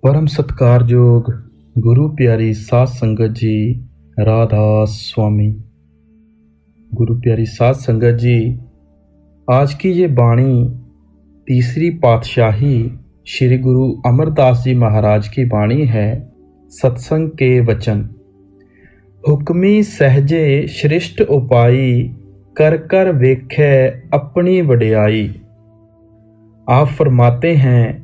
परम सत्कारयोग गुरु प्यारी साध संगत जी, राधा स्वामी। गुरु प्यारी साध संगत जी, आज की ये बाणी तीसरी पातशाही श्री गुरु अमरदास जी महाराज की बाणी है। सत्संग के वचन। हुक्मी सहजे श्रेष्ठ उपाई, कर कर वेखे अपनी वडियाई। आप फरमाते हैं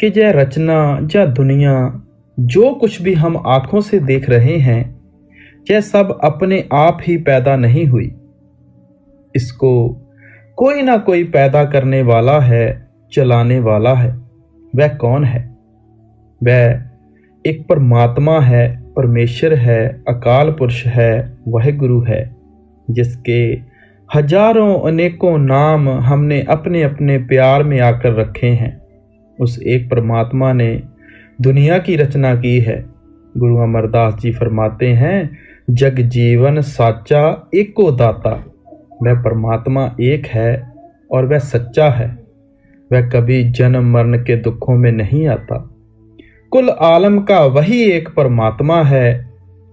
कि यह रचना या दुनिया जो कुछ भी हम आंखों से देख रहे हैं, यह सब अपने आप ही पैदा नहीं हुई। इसको कोई ना कोई पैदा करने वाला है, चलाने वाला है। वह कौन है? वह एक परमात्मा है, परमेश्वर है, अकाल पुरुष है, वह गुरु है, जिसके हजारों अनेकों नाम हमने अपने अपने प्यार में आकर रखे हैं। उस एक परमात्मा ने दुनिया की रचना की है। गुरु अमरदास जी फरमाते हैं, जग जीवन साचा एको दाता। वह परमात्मा एक है और वह सच्चा है। वह कभी जन्म मरण के दुखों में नहीं आता। कुल आलम का वही एक परमात्मा है।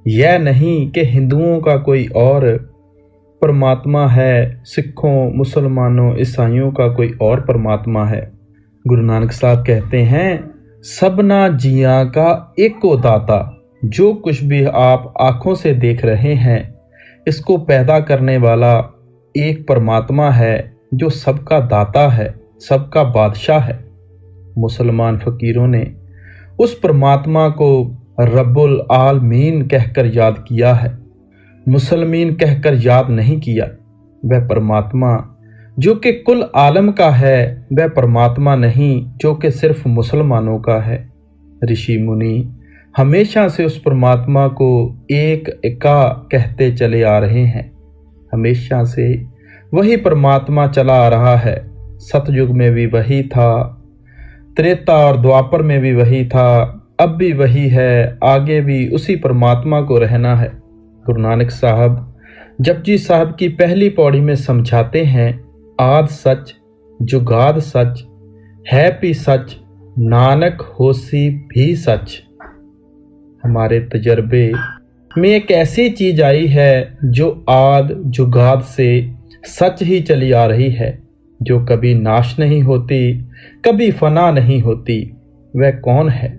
यह नहीं कि हिंदुओं का कोई और परमात्मा है, सिखों, मुसलमानों, ईसाइयों का कोई और परमात्मा है। गुरु नानक साहब कहते हैं, सबना जिया का एको दाता। जो कुछ भी आप आंखों से देख रहे हैं, इसको पैदा करने वाला एक परमात्मा है, जो सबका दाता है, सबका बादशाह है। मुसलमान फकीरों ने उस परमात्मा को रब्बुल आलमीन कहकर याद किया है, मुसलमीन कहकर याद नहीं किया। वह परमात्मा जो कि कुल आलम का है, वह परमात्मा नहीं जो कि सिर्फ मुसलमानों का है। ऋषि मुनि हमेशा से उस परमात्मा को एक एका कहते चले आ रहे हैं। हमेशा से वही परमात्मा चला आ रहा है। सतयुग में भी वही था, त्रेता और द्वापर में भी वही था, अब भी वही है, आगे भी उसी परमात्मा को रहना है। गुरु नानक साहब जपजी साहब की पहली पौड़ी में समझाते हैं, आद सच जुगाद सच है भी सच, नानक होसी भी सच। हमारे तजर्बे में एक ऐसी चीज आई है जो आद जुगाद से सच ही चली आ रही है, जो कभी नाश नहीं होती, कभी फना नहीं होती। वह कौन है?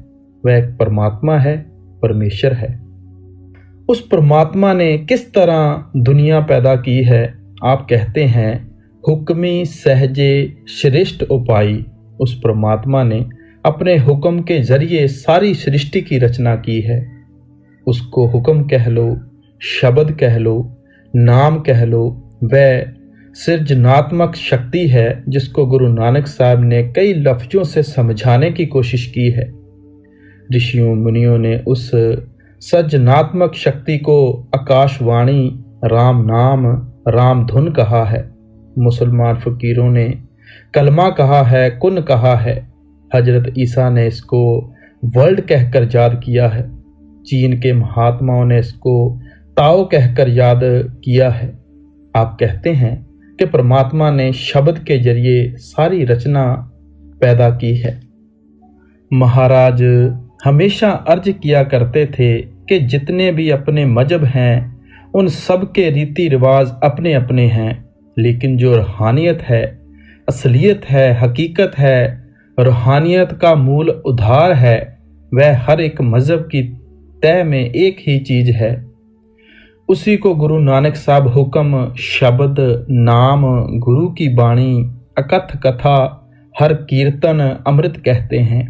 वह एक परमात्मा है, परमेश्वर है। उस परमात्मा ने किस तरह दुनिया पैदा की है? आप कहते हैं, हुक्मी सहजे श्रेष्ठ उपाई। उस परमात्मा ने अपने हुक्म के जरिए सारी सृष्टि की रचना की है। उसको हुक्म कह लो, शब्द कह लो, नाम कह लो। वह सृजनात्मक शक्ति है, जिसको गुरु नानक साहब ने कई लफ्जों से समझाने की कोशिश की है। ऋषियों मुनियों ने उस सृजनात्मक शक्ति को आकाशवाणी, राम नाम, राम धुन कहा है। मुसलमान फकीरों ने कलमा कहा है, कुन कहा है। हजरत ईसा ने इसको वर्ल्ड कहकर याद किया है। चीन के महात्माओं ने इसको ताओ कहकर याद किया है। आप कहते हैं कि परमात्मा ने शब्द के जरिए सारी रचना पैदा की है। महाराज हमेशा अर्ज किया करते थे कि जितने भी अपने मजहब हैं, उन सब के रीति रिवाज अपने अपने हैं, लेकिन जो रूहानियत है, असलियत है, हकीकत है, रूहानियत का मूल उद्धार है, वह हर एक मजहब की तय में एक ही चीज है। उसी को गुरु नानक साहब हुक्म, शब्द, नाम, गुरु की बाणी, अकथ कथा, हर कीर्तन अमृत कहते हैं।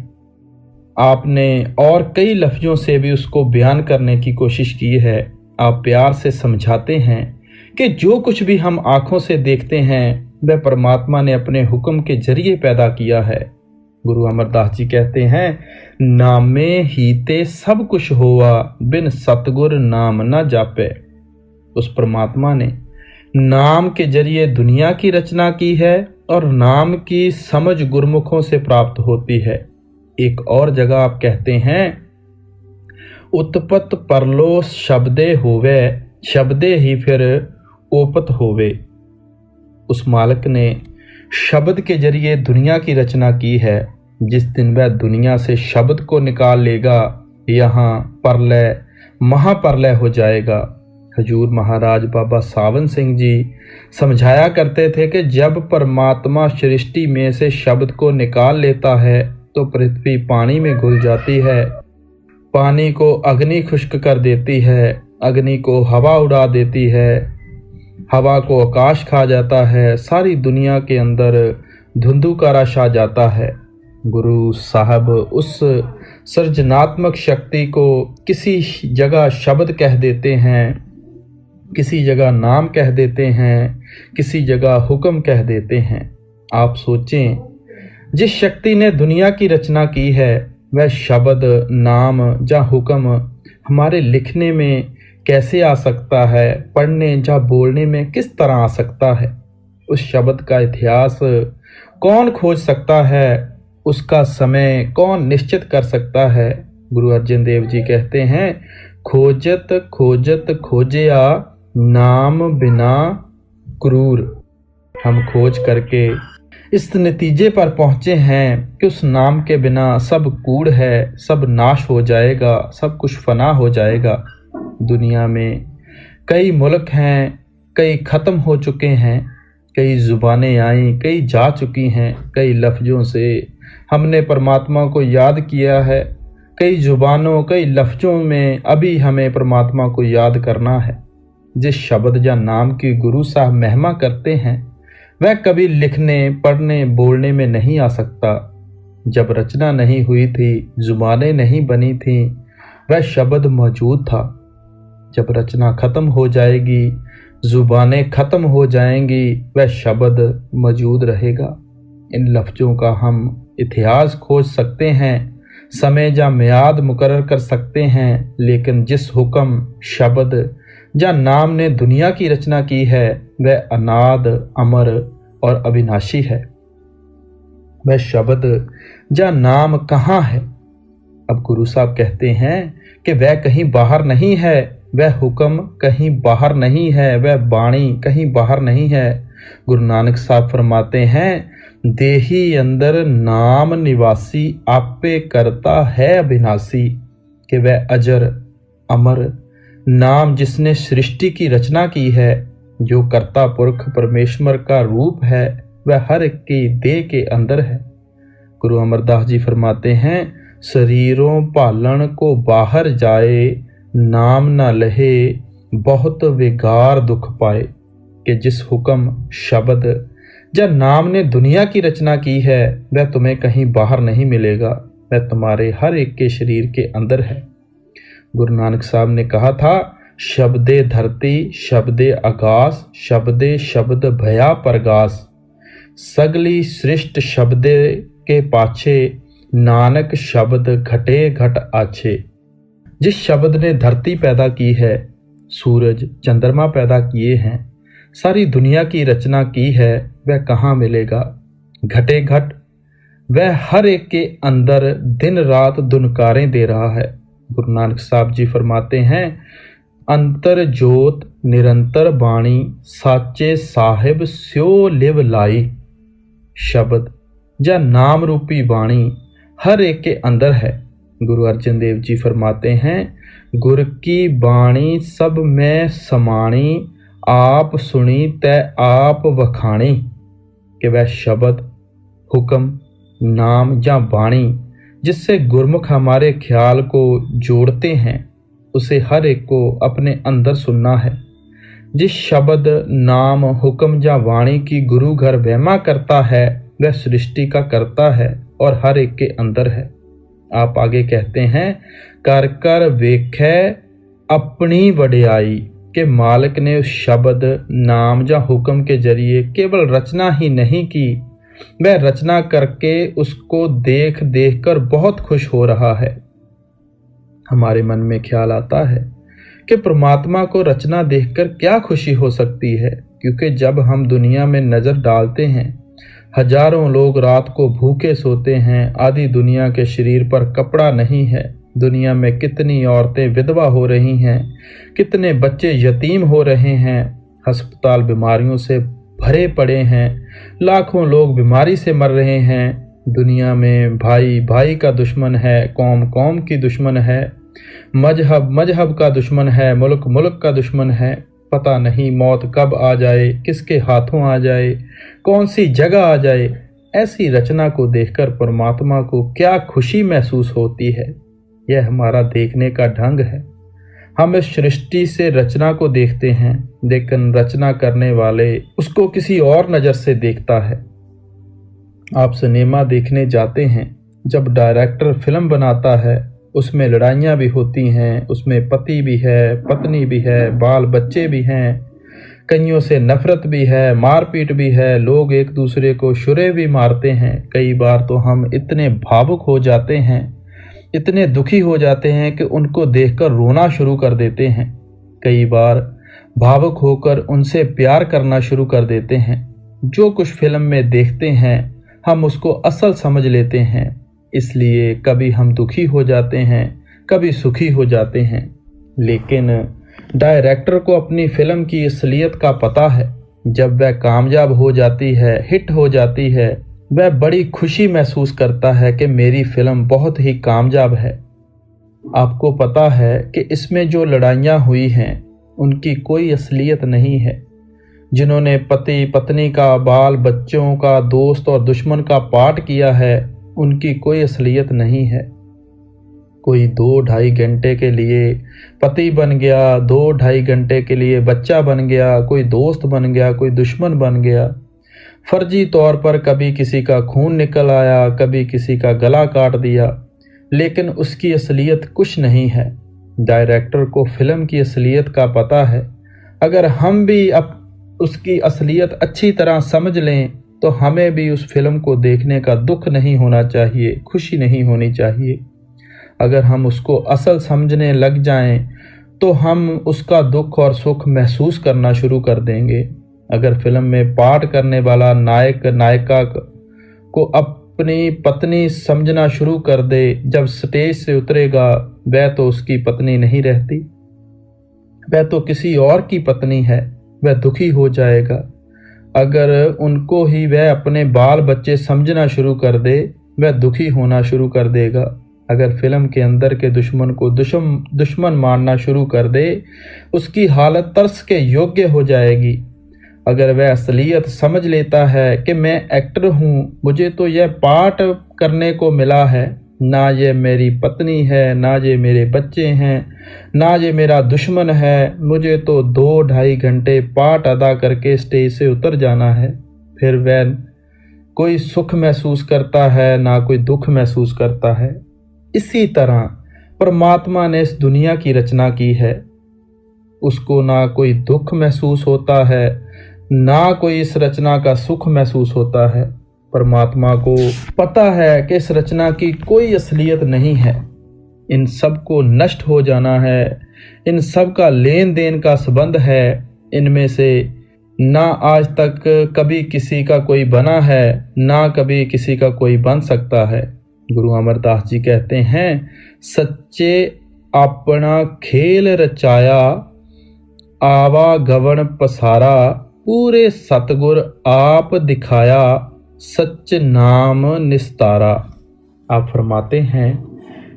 आपने और कई लफ्जों से भी उसको बयान करने की कोशिश की है। आप प्यार से समझाते हैं कि जो कुछ भी हम आंखों से देखते हैं, वह परमात्मा ने अपने हुक्म के जरिए पैदा किया है। गुरु अमरदास जी कहते हैं, नामे हीते सब कुछ होवा, बिन सतगुर नाम न जापे। उस परमात्मा ने नाम के जरिए दुनिया की रचना की है और नाम की समझ गुरमुखों से प्राप्त होती है। एक और जगह आप कहते हैं, उत्पत परलोस शब्दे होवे, शब्दे ही फिर ओपत होवे। उस मालिक ने शब्द के जरिए दुनिया की रचना की है जिस दिन वह दुनिया से शब्द को निकाल लेगा, यहाँ प्रलय महाप्रलय हो जाएगा। हजूर महाराज बाबा सावन सिंह जी समझाया करते थे कि जब परमात्मा सृष्टि में से शब्द को निकाल लेता है तो पृथ्वी पानी में घुल जाती है, पानी को अग्नि खुश्क कर देती है, अग्नि को हवा उड़ा देती है, हवा को आकाश खा जाता है, सारी दुनिया के अंदर धुंधुकारा छा जाता है। गुरु साहब उस सृजनात्मक शक्ति को किसी जगह शब्द कह देते हैं, किसी जगह नाम कह देते हैं, किसी जगह हुक्म कह देते हैं। आप सोचें, जिस शक्ति ने दुनिया की रचना की है वह शब्द, नाम या हुक्म हमारे लिखने में कैसे आ सकता है, पढ़ने या बोलने में किस तरह आ सकता है? उस शब्द का इतिहास कौन खोज सकता है? उसका समय कौन निश्चित कर सकता है? गुरु अर्जन देव जी कहते हैं, खोजत खोजत खोजया नाम बिना क्रूर। हम खोज करके इस नतीजे पर पहुंचे हैं कि उस नाम के बिना सब कूड़ है, सब नाश हो जाएगा, सब कुछ फना हो जाएगा। दुनिया में कई मुल्क हैं, कई ख़त्म हो चुके हैं, कई ज़ुबानें आईं, कई जा चुकी हैं, कई लफ्ज़ों से हमने परमात्मा को याद किया है, कई ज़ुबानों कई लफ्ज़ों में अभी हमें परमात्मा को याद करना है। जिस शब्द या नाम की गुरु साहब महिमा करते हैं वह कभी लिखने, पढ़ने, बोलने में नहीं आ सकता। जब रचना नहीं हुई थी, ज़ुबानें नहीं बनी थीं, वह शब्द मौजूद था। जब रचना ख़त्म हो जाएगी, ज़ुबानें ख़त्म हो जाएंगी, वह शब्द मौजूद रहेगा। इन लफ्ज़ों का हम इतिहास खोज सकते हैं, समय या मियाद मुकर्रर कर सकते हैं, लेकिन जिस हुक्म, शब्द या नाम ने दुनिया की रचना की है वह अनाद, अमर और अविनाशी है। वह शब्द या नाम कहाँ है? अब गुरु साहब कहते हैं कि वह कहीं बाहर नहीं है, वह हुक्म कहीं बाहर नहीं है, वह बाणी कहीं बाहर नहीं है। गुरु नानक साहब फरमाते हैं, देही अंदर नाम निवासी, आपे करता है अविनाशी। कि वह अजर, अमर नाम जिसने सृष्टि की रचना की है, जो कर्ता पुरख परमेश्वर का रूप है, वह हर एक की देह के अंदर है। गुरु अमरदास जी फरमाते हैं, शरीरों पालन को बाहर जाए, नाम न लहे बहुत विगार दुख पाए। कि जिस हुक्म, शब्द या नाम ने दुनिया की रचना की है वह तुम्हें कहीं बाहर नहीं मिलेगा, वह तुम्हारे हर एक के शरीर के अंदर है। गुरु नानक साहब ने कहा था, शब्दे धरती, शब्दे आकाश, शब्दे शब्द भया परगास, सगली सृष्ट शब्दे के पाछे, नानक शब्द घटे घट आछे। जिस शब्द ने धरती पैदा की है, सूरज चंद्रमा पैदा किए हैं, सारी दुनिया की रचना की है, वह कहाँ मिलेगा? घटे घट वह हर एक के अंदर दिन रात दुनकारें दे रहा है। गुरु नानक साहब जी फरमाते हैं, अंतर जोत निरंतर बाणी, साचे साहिब स्यो लिव लाई। शब्द या नाम रूपी वाणी हर एक के अंदर है। गुरु अर्जन देव जी फरमाते हैं, गुर की बाणी सब में समाणी, आप सुनी तै आप वखाणी। कि वह शब्द, हुक्म, नाम या वाणी जिससे गुरमुख हमारे ख्याल को जोड़ते हैं, उसे हर एक को अपने अंदर सुनना है। जिस शब्द, नाम, हुक्म या वाणी की गुरु घर वहमा करता है वह सृष्टि का करता है और हर एक के अंदर है। आप आगे कहते हैं, कर कर वेखै अपनी वडियाई। के मालिक ने उस शब्द, नाम या हुक्म के जरिए केवल रचना ही नहीं की, वह रचना करके उसको देख देख कर बहुत खुश हो रहा है। हमारे मन में ख्याल आता है कि परमात्मा को रचना देखकर क्या खुशी हो सकती है, क्योंकि जब हम दुनिया में नज़र डालते हैं, हजारों लोग रात को भूखे सोते हैं, आधी दुनिया के शरीर पर कपड़ा नहीं है, दुनिया में कितनी औरतें विधवा हो रही हैं, कितने बच्चे यतीम हो रहे हैं, अस्पताल बीमारियों से भरे पड़े हैं, लाखों लोग बीमारी से मर रहे हैं, दुनिया में भाई भाई का दुश्मन है, कौम कौम की दुश्मन है, मजहब मजहब का दुश्मन है, मुल्क मुल्क का दुश्मन है। पता नहीं मौत कब आ जाए, किसके हाथों आ जाए, कौन सी जगह आ जाए। ऐसी रचना को देखकर परमात्मा को क्या खुशी महसूस होती है, यह हमारा देखने का ढंग है। हम इस सृष्टि से रचना को देखते हैं, लेकिन रचना करने वाले उसको किसी और नज़र से देखता है। आप सिनेमा देखने जाते हैं, जब डायरेक्टर फिल्म बनाता है उसमें लड़ाइयाँ भी होती हैं, उसमें पति भी है, पत्नी भी है, बाल बच्चे भी हैं, कईयों से नफरत भी है, मारपीट भी है, लोग एक दूसरे को छुरे भी मारते हैं। कई बार तो हम इतने भावुक हो जाते हैं, इतने दुखी हो जाते हैं कि उनको देखकर रोना शुरू कर देते हैं। कई बार भावुक होकर उनसे प्यार करना शुरू कर देते हैं। जो कुछ फिल्म में देखते हैं हम उसको असल समझ लेते हैं, इसलिए कभी हम दुखी हो जाते हैं, कभी सुखी हो जाते हैं। लेकिन डायरेक्टर को अपनी फिल्म की असलियत का पता है। जब वह कामयाब हो जाती है, हिट हो जाती है, वह बड़ी खुशी महसूस करता है कि मेरी फिल्म बहुत ही कामयाब है। आपको पता है कि इसमें जो लड़ाइयाँ हुई हैं उनकी कोई असलियत नहीं है। जिन्होंने पति पत्नी का, बाल बच्चों का, दोस्त और दुश्मन का पार्ट किया है, उनकी कोई असलियत नहीं है। कोई 2-2.5 घंटे के लिए पति बन गया, 2-2.5 घंटे के लिए बच्चा बन गया, कोई दोस्त बन गया, कोई दुश्मन बन गया। फर्जी तौर पर कभी किसी का खून निकल आया, कभी किसी का गला काट दिया, लेकिन उसकी असलियत कुछ नहीं है। डायरेक्टर को फिल्म की असलियत का पता है। अगर हम भी अब उसकी असलियत अच्छी तरह समझ लें तो हमें भी उस फिल्म को देखने का दुख नहीं होना चाहिए, खुशी नहीं होनी चाहिए। अगर हम उसको असल समझने लग जाएं तो हम उसका दुख और सुख महसूस करना शुरू कर देंगे। अगर फिल्म में पार्ट करने वाला नायक नायिका को अपनी पत्नी समझना शुरू कर दे, जब स्टेज से उतरेगा वह तो उसकी पत्नी नहीं रहती, वह तो किसी और की पत्नी है, वह दुखी हो जाएगा। अगर उनको ही वह अपने बाल बच्चे समझना शुरू कर दे, वह दुखी होना शुरू कर देगा। अगर फिल्म के अंदर के दुश्मन को दुश्मन मानना शुरू कर दे, उसकी हालत तरस के योग्य हो जाएगी। अगर वह असलियत समझ लेता है कि मैं एक्टर हूँ, मुझे तो यह पार्ट करने को मिला है, ना ये मेरी पत्नी है, ना ये मेरे बच्चे हैं, ना ये मेरा दुश्मन है, मुझे तो 2-2.5 घंटे पार्ट अदा करके स्टेज से उतर जाना है, फिर वह कोई सुख महसूस करता है, ना कोई दुख महसूस करता है। इसी तरह परमात्मा ने इस दुनिया की रचना की है। उसको ना कोई दुख महसूस होता है, ना कोई इस रचना का सुख महसूस होता है। परमात्मा को पता है कि इस रचना की कोई असलियत नहीं है, इन सब को नष्ट हो जाना है, इन सब का लेन देन का संबंध है। इनमें से ना आज तक कभी किसी का कोई बना है, ना कभी किसी का कोई बन सकता है। गुरु अमरदास जी कहते हैं, सच्चे अपना खेल रचाया, आवा गवन पसारा, पूरे सतगुर आप दिखाया, सच नाम निस्तारा। आप फरमाते हैं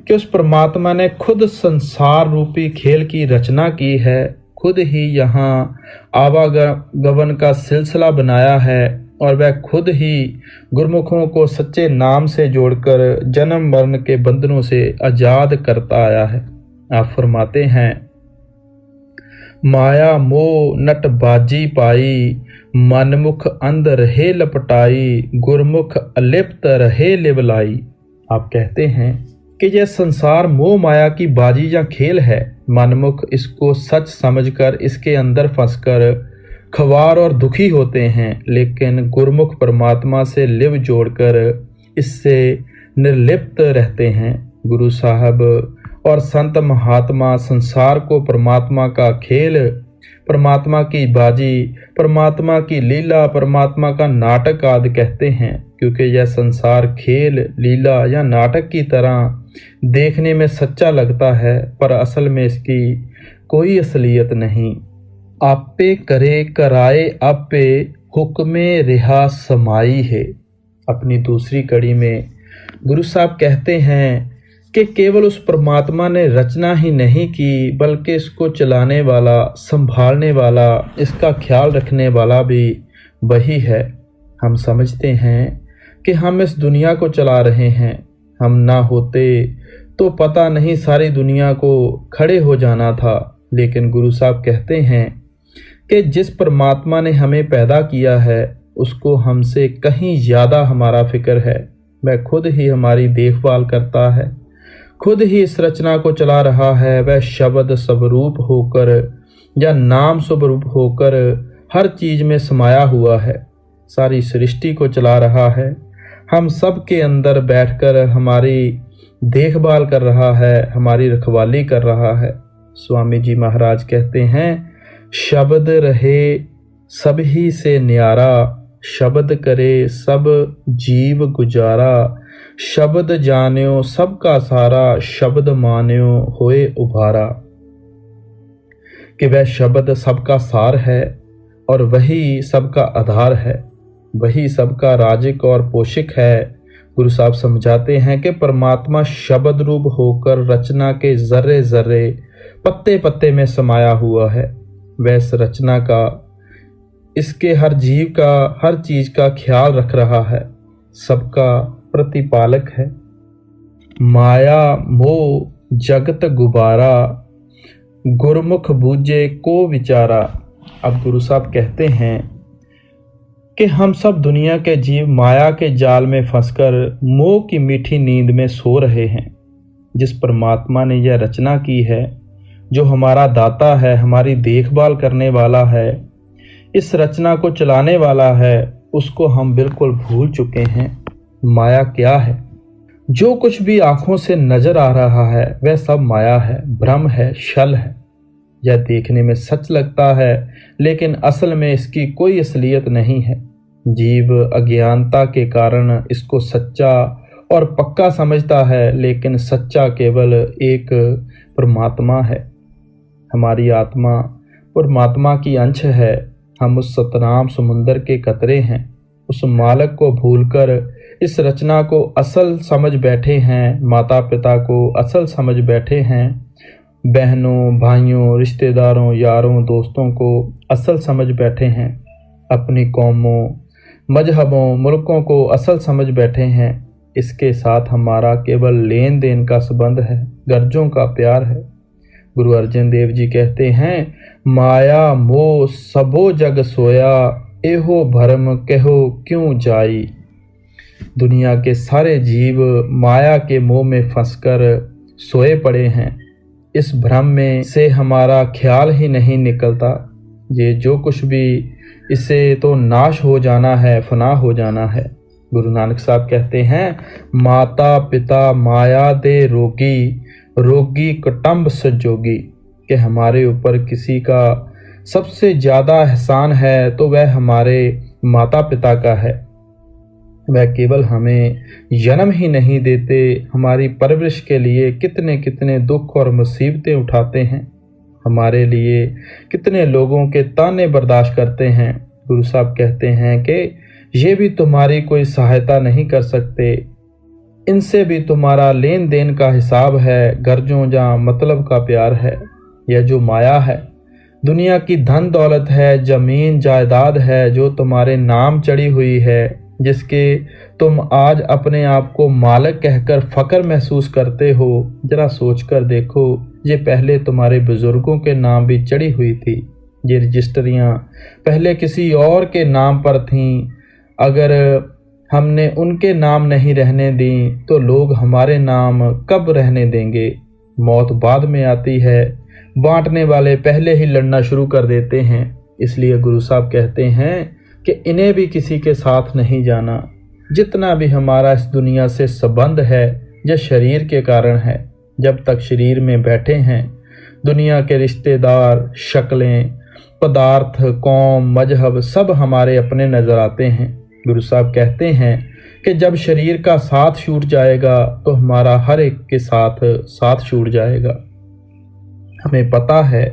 कि उस परमात्मा ने खुद संसार रूपी खेल की रचना की है, खुद ही यहाँ आवागमन का सिलसिला बनाया है, और वह खुद ही गुरमुखों को सच्चे नाम से जोड़कर जन्म मरण के बंधनों से आजाद करता आया है। आप फरमाते हैं, माया मोह नटबाजी पाई, मनमुख अंध रहे लपटाई, गुरमुख अलिप्त रहे लिवलाई। आप कहते हैं कि यह संसार मोह माया की बाजी या खेल है। मनमुख इसको सच समझकर इसके अंदर फंसकर खवार और दुखी होते हैं, लेकिन गुरमुख परमात्मा से लिव जोड़कर इससे निर्लिप्त रहते हैं। गुरु साहब और संत महात्मा संसार को परमात्मा का खेल, परमात्मा की बाजी, परमात्मा की लीला, परमात्मा का नाटक आदि कहते हैं, क्योंकि यह संसार खेल, लीला या नाटक की तरह देखने में सच्चा लगता है, पर असल में इसकी कोई असलियत नहीं। आपे करे कराए आपे, हुक्मे रिहा समाई है। अपनी दूसरी कड़ी में गुरु साहब कहते हैं कि केवल उस परमात्मा ने रचना ही नहीं की, बल्कि इसको चलाने वाला, संभालने वाला, इसका ख्याल रखने वाला भी वही है। हम समझते हैं कि हम इस दुनिया को चला रहे हैं, हम ना होते तो पता नहीं सारी दुनिया को खड़े हो जाना था। लेकिन गुरु साहब कहते हैं कि जिस परमात्मा ने हमें पैदा किया है उसको हमसे कहीं ज़्यादा हमारा फिक्र है। वह खुद ही हमारी देखभाल करता है, खुद ही इस रचना को चला रहा है। वह शब्द स्वरूप होकर या नाम स्वरूप होकर हर चीज़ में समाया हुआ है, सारी सृष्टि को चला रहा है। हम सब के अंदर बैठकर हमारी देखभाल कर रहा है, हमारी रखवाली कर रहा है। स्वामी जी महाराज कहते हैं, शब्द रहे सब ही से न्यारा, शब्द करे सब जीव गुजारा, शब्द जान्यो सबका सारा, शब्द मान्यो होए उभारा। कि वह शब्द सबका सार है और वही सबका आधार है, वही सबका राजिक और पोषक है। गुरु साहब समझाते हैं कि परमात्मा शब्द रूप होकर रचना के जर्रे जर्रे, पत्ते पत्ते में समाया हुआ है। वह इस रचना का, इसके हर जीव का, हर चीज का ख्याल रख रहा है, सबका प्रतिपालक है। माया मोह जगत गुबारा, गुरमुख बूझे को विचारा। अब गुरु साहब कहते हैं कि हम सब दुनिया के जीव माया के जाल में फंसकर मोह की मीठी नींद में सो रहे हैं। जिस परमात्मा ने यह रचना की है, जो हमारा दाता है, हमारी देखभाल करने वाला है, इस रचना को चलाने वाला है, उसको हम बिल्कुल भूल चुके हैं। माया क्या है? जो कुछ भी आंखों से नजर आ रहा है वह सब माया है, भ्रम है, छल है। यह देखने में सच लगता है लेकिन असल में इसकी कोई असलियत नहीं है। जीव अज्ञानता के कारण इसको सच्चा और पक्का समझता है, लेकिन सच्चा केवल एक परमात्मा है। हमारी आत्मा परमात्मा की अंश है। हम उस सतनाम समुंदर के कतरे हैं। उस मालक को भूलकर इस रचना को असल समझ बैठे हैं, माता पिता को असल समझ बैठे हैं, बहनों भाइयों रिश्तेदारों यारों दोस्तों को असल समझ बैठे हैं, अपनी कौमों मजहबों मुल्कों को असल समझ बैठे हैं। इसके साथ हमारा केवल लेन देन का संबंध है, गर्जों का प्यार है। गुरु अर्जन देव जी कहते हैं, माया मोह सबो जग सोया, एहो भरम कहो क्यों जाई। दुनिया के सारे जीव माया के मोह में फंसकर सोए पड़े हैं। इस भ्रम में से हमारा ख्याल ही नहीं निकलता। ये जो कुछ भी, इसे तो नाश हो जाना है, फना हो जाना है। गुरु नानक साहब कहते हैं, माता पिता माया दे रोगी, रोगी कुटुंब सजोगी। कि हमारे ऊपर किसी का सबसे ज़्यादा एहसान है तो वह हमारे माता पिता का है। वह केवल हमें जन्म ही नहीं देते, हमारी परवरिश के लिए कितने कितने दुख और मुसीबतें उठाते हैं, हमारे लिए कितने लोगों के ताने बर्दाश्त करते हैं। गुरु साहब कहते हैं कि ये भी तुम्हारी कोई सहायता नहीं कर सकते, इनसे भी तुम्हारा लेन देन का हिसाब है, गर्जों जहाँ मतलब का प्यार है। यह जो माया है, दुनिया की धन दौलत है, जमीन जायदाद है जो तुम्हारे नाम चढ़ी हुई है, जिसके तुम आज अपने आप को मालिक कहकर फख्र महसूस करते हो। जरा सोच कर देखो, ये पहले तुम्हारे बुजुर्गों के नाम भी चढ़ी हुई थी। ये रजिस्ट्रियाँ पहले किसी और के नाम पर थीं। अगर हमने उनके नाम नहीं रहने दी तो लोग हमारे नाम कब रहने देंगे। मौत बाद में आती है, बांटने वाले पहले ही लड़ना शुरू कर देते हैं। इसलिए गुरु साहब कहते हैं कि इन्हें भी किसी के साथ नहीं जाना। जितना भी हमारा इस दुनिया से संबंध है यह शरीर के कारण है। जब तक शरीर में बैठे हैं, दुनिया के रिश्तेदार, शक्लें, पदार्थ, कौम, मजहब सब हमारे अपने नजर आते हैं। गुरु साहब कहते हैं कि जब शरीर का साथ छूट जाएगा तो हमारा हर एक के साथ छूट जाएगा। हमें पता है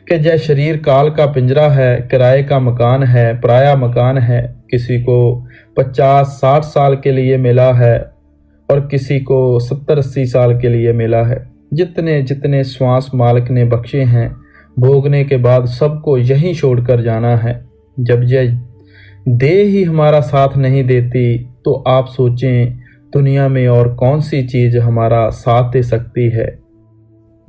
कि यह शरीर काल का पिंजरा है, किराए का मकान है, पराया मकान है। किसी को 50-60 साल के लिए मिला है और किसी को 70-80 साल के लिए मिला है। जितने जितने श्वास मालिक ने बख्शे हैं, भोगने के बाद सबको यहीं छोड़कर जाना है। जब यह देह ही हमारा साथ नहीं देती तो आप सोचें दुनिया में और कौन सी चीज़ हमारा साथ दे सकती है।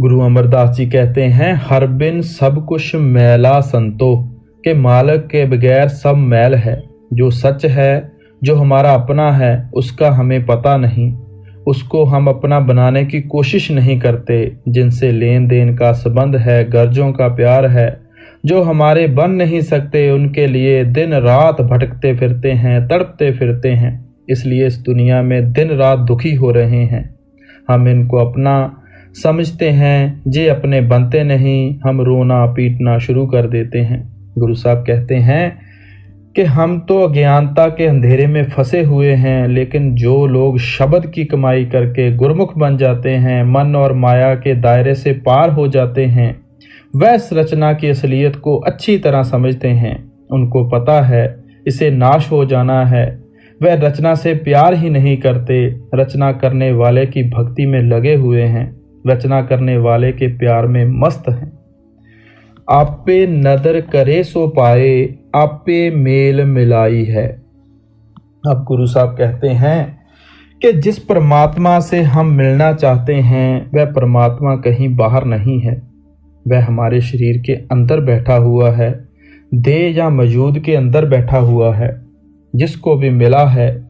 गुरु अमरदास जी कहते हैं, हर बिन सब कुछ मैला संतो, के मालिक के बगैर सब मैल है। जो सच है, जो हमारा अपना है, उसका हमें पता नहीं, उसको हम अपना बनाने की कोशिश नहीं करते। जिनसे लेन देन का संबंध है, गर्जों का प्यार है, जो हमारे बन नहीं सकते, उनके लिए दिन रात भटकते फिरते हैं, तड़पते फिरते हैं। इसलिए इस दुनिया में दिन रात दुखी हो रहे हैं। हम इनको अपना समझते हैं, जे अपने बनते नहीं, हम रोना पीटना शुरू कर देते हैं। गुरु साहब कहते हैं कि हम तो अज्ञानता के अंधेरे में फंसे हुए हैं, लेकिन जो लोग शब्द की कमाई करके गुरमुख बन जाते हैं, मन और माया के दायरे से पार हो जाते हैं, वह इस रचना की असलियत को अच्छी तरह समझते हैं। उनको पता है इसे नाश हो जाना है। वह रचना से प्यार ही नहीं करते, रचना करने वाले की भक्ति में लगे हुए हैं, रचना करने वाले के प्यार में मस्त हैं। आपे नदर करे सो पाए, आपे मेल मिलाई है। अब गुरु साहब कहते हैं कि जिस परमात्मा से हम मिलना चाहते हैं, वह परमात्मा कहीं बाहर नहीं है, वह हमारे शरीर के अंदर बैठा हुआ है, देह या मौजूद के अंदर बैठा हुआ है। जिसको भी मिला है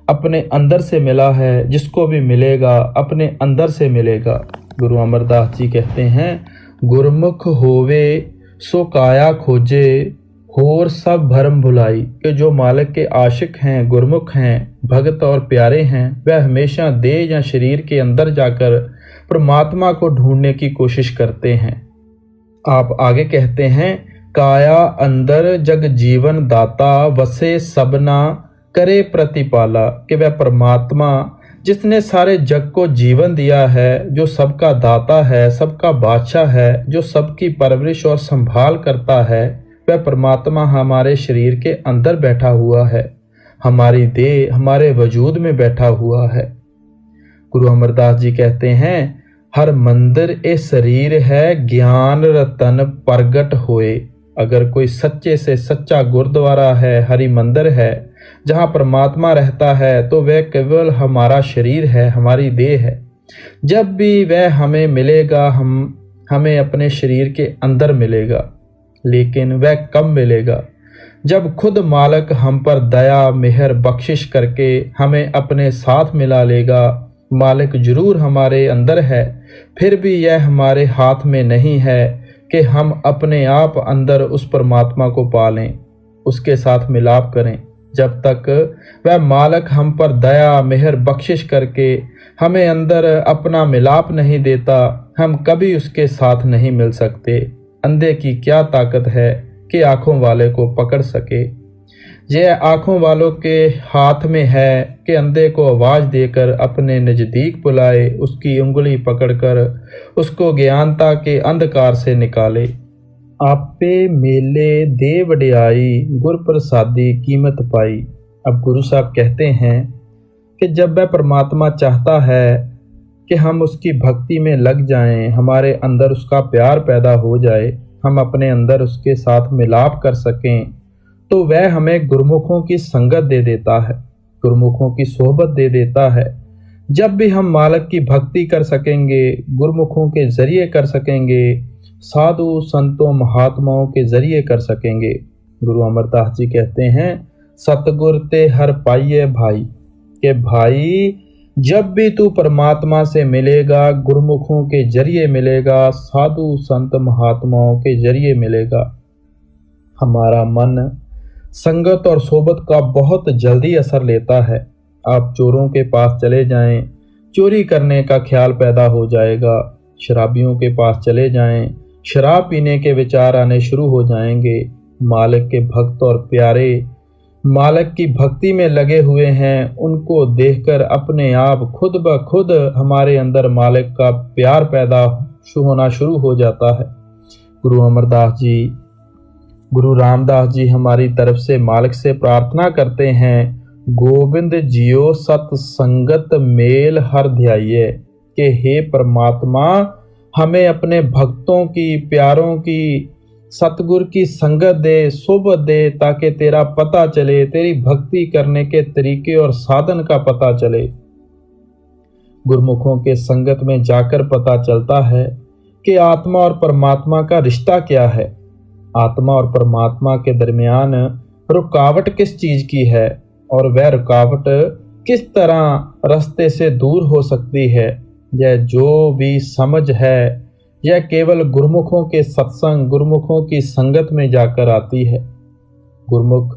अपने अंदर से मिला है, जिसको भी मिलेगा अपने अंदर से मिलेगा। गुरु अमरदास जी कहते हैं, गुरमुख होवे सो काया खोजे, होर सब भरम भुलाई। कि जो मालिक के आशिक हैं, गुरमुख हैं, भगत और प्यारे हैं, वह हमेशा देह या शरीर के अंदर जाकर परमात्मा को ढूंढने की कोशिश करते हैं। आप आगे कहते हैं, काया अंदर जग जीवन दाता, वसे सबना करे प्रतिपाला। कि वह परमात्मा जिसने सारे जग को जीवन दिया है, जो सबका दाता है, सबका बादशाह है, जो सबकी परवरिश और संभाल करता है, वह परमात्मा हमारे शरीर के अंदर बैठा हुआ है, हमारी देह हमारे वजूद में बैठा हुआ है। गुरु अमरदास जी कहते हैं, हर मंदिर ए शरीर है, ज्ञान रतन प्रगट होए। अगर कोई सच्चे से सच्चा गुरुद्वारा है, हरि मंदिर है, जहाँ परमात्मा रहता है, तो वह केवल हमारा शरीर है, हमारी देह है। जब भी वह हमें मिलेगा, हमें अपने शरीर के अंदर मिलेगा, लेकिन वह कब मिलेगा? जब खुद मालिक हम पर दया मेहर बख्शिश करके हमें अपने साथ मिला लेगा। मालिक जरूर हमारे अंदर है, फिर भी यह हमारे हाथ में नहीं है कि हम अपने आप अंदर उस परमात्मा को पालें, उसके साथ मिलाप करें। जब तक वह मालिक हम पर दया मेहर बख्शिश करके हमें अंदर अपना मिलाप नहीं देता, हम कभी उसके साथ नहीं मिल सकते। अंधे की क्या ताकत है कि आँखों वाले को पकड़ सके? यह आँखों वालों के हाथ में है कि अंधे को आवाज़ देकर अपने नज़दीक बुलाए, उसकी उंगली पकड़कर उसको ज्ञानता के अंधकार से निकाले। आपे मेले दे वडियाई, गुर प्रसादी कीमत पाई। अब गुरु साहब कहते हैं कि जब वह परमात्मा चाहता है कि हम उसकी भक्ति में लग जाएं, हमारे अंदर उसका प्यार पैदा हो जाए, हम अपने अंदर उसके साथ मिलाप कर सकें, तो वह हमें गुरमुखों की संगत दे देता है, गुरमुखों की सोहबत दे देता है। जब भी हम मालिक की भक्ति कर सकेंगे, गुरमुखों के जरिए कर सकेंगे, साधु संतों महात्माओं के जरिए कर सकेंगे। गुरु अमरदास जी कहते हैं, सतगुर ते हर पाइये भाई। के भाई जब भी तू परमात्मा से मिलेगा, गुरमुखों के जरिए मिलेगा, साधु संत महात्माओं के जरिए मिलेगा। हमारा मन संगत और सोबत का बहुत जल्दी असर लेता है। आप चोरों के पास चले जाएं, चोरी करने का ख्याल पैदा हो जाएगा। शराबियों के पास चले जाएं, शराब पीने के विचार आने शुरू हो जाएंगे। मालिक के भक्त और प्यारे मालिक की भक्ति में लगे हुए हैं, उनको देखकर अपने आप खुद ब खुद हमारे अंदर मालिक का प्यार पैदा होना शुरू हो जाता है। गुरु अमरदास जी, गुरु रामदास जी हमारी तरफ से मालिक से प्रार्थना करते हैं, गोविंद जियो सत संगत मेल हर ध्याये, कि हे परमात्मा हमें अपने भक्तों की, प्यारों की, सतगुर की संगत दे, सोबत दे, ताकि तेरा पता चले, तेरी भक्ति करने के तरीके और साधन का पता चले। गुरमुखों के संगत में जाकर पता चलता है कि आत्मा और परमात्मा का रिश्ता क्या है, आत्मा और परमात्मा के दरमियान रुकावट किस चीज की है, और वह रुकावट किस तरह रास्ते से दूर हो सकती है। यह जो भी समझ है यह केवल गुरमुखों के सत्संग, गुरमुखों की संगत में जाकर आती है। गुरमुख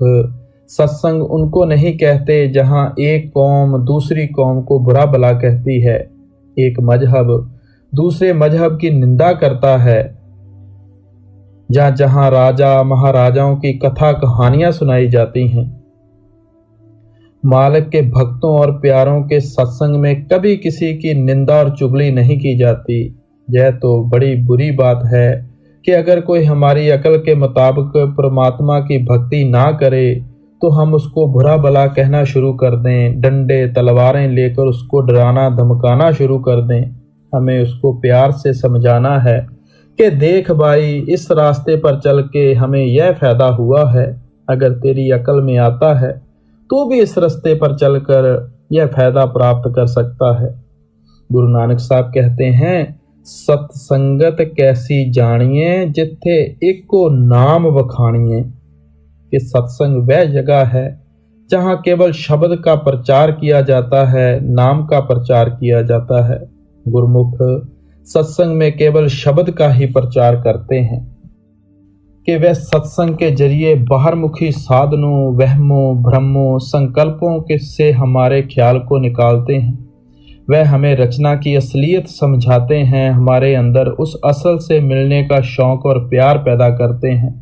सत्संग उनको नहीं कहते जहां एक कौम दूसरी कौम को बुरा भला कहती है, एक मजहब दूसरे मजहब की निंदा करता है, या जहां राजा महाराजाओं की कथा कहानियां सुनाई जाती हैं। मालिक के भक्तों और प्यारों के सत्संग में कभी किसी की निंदा और चुगली नहीं की जाती। यह तो बड़ी बुरी बात है कि अगर कोई हमारी अकल के मुताबिक परमात्मा की भक्ति ना करे तो हम उसको बुरा भला कहना शुरू कर दें, डंडे तलवारें लेकर उसको डराना धमकाना शुरू कर दें। हमें उसको प्यार से समझाना है कि देख भाई, इस रास्ते पर चल के हमें यह फायदा हुआ है, अगर तेरी अकल में आता है तो भी इस रास्ते पर चलकर यह फायदा प्राप्त कर सकता है। गुरु नानक साहब कहते हैं, सत्संगत कैसी जानिए जिथे एको नाम वखानिए, कि सत्संग वह जगह है जहाँ केवल शब्द का प्रचार किया जाता है, नाम का प्रचार किया जाता है। गुरमुख सत्संग में केवल शब्द का ही प्रचार करते हैं, कि वह सत्संग के जरिए बाहरमुखी साधनों, वहमों, भ्रमों, संकल्पों के से हमारे ख्याल को निकालते हैं। वह हमें रचना की असलियत समझाते हैं, हमारे अंदर उस असल से मिलने का शौक और प्यार पैदा करते हैं,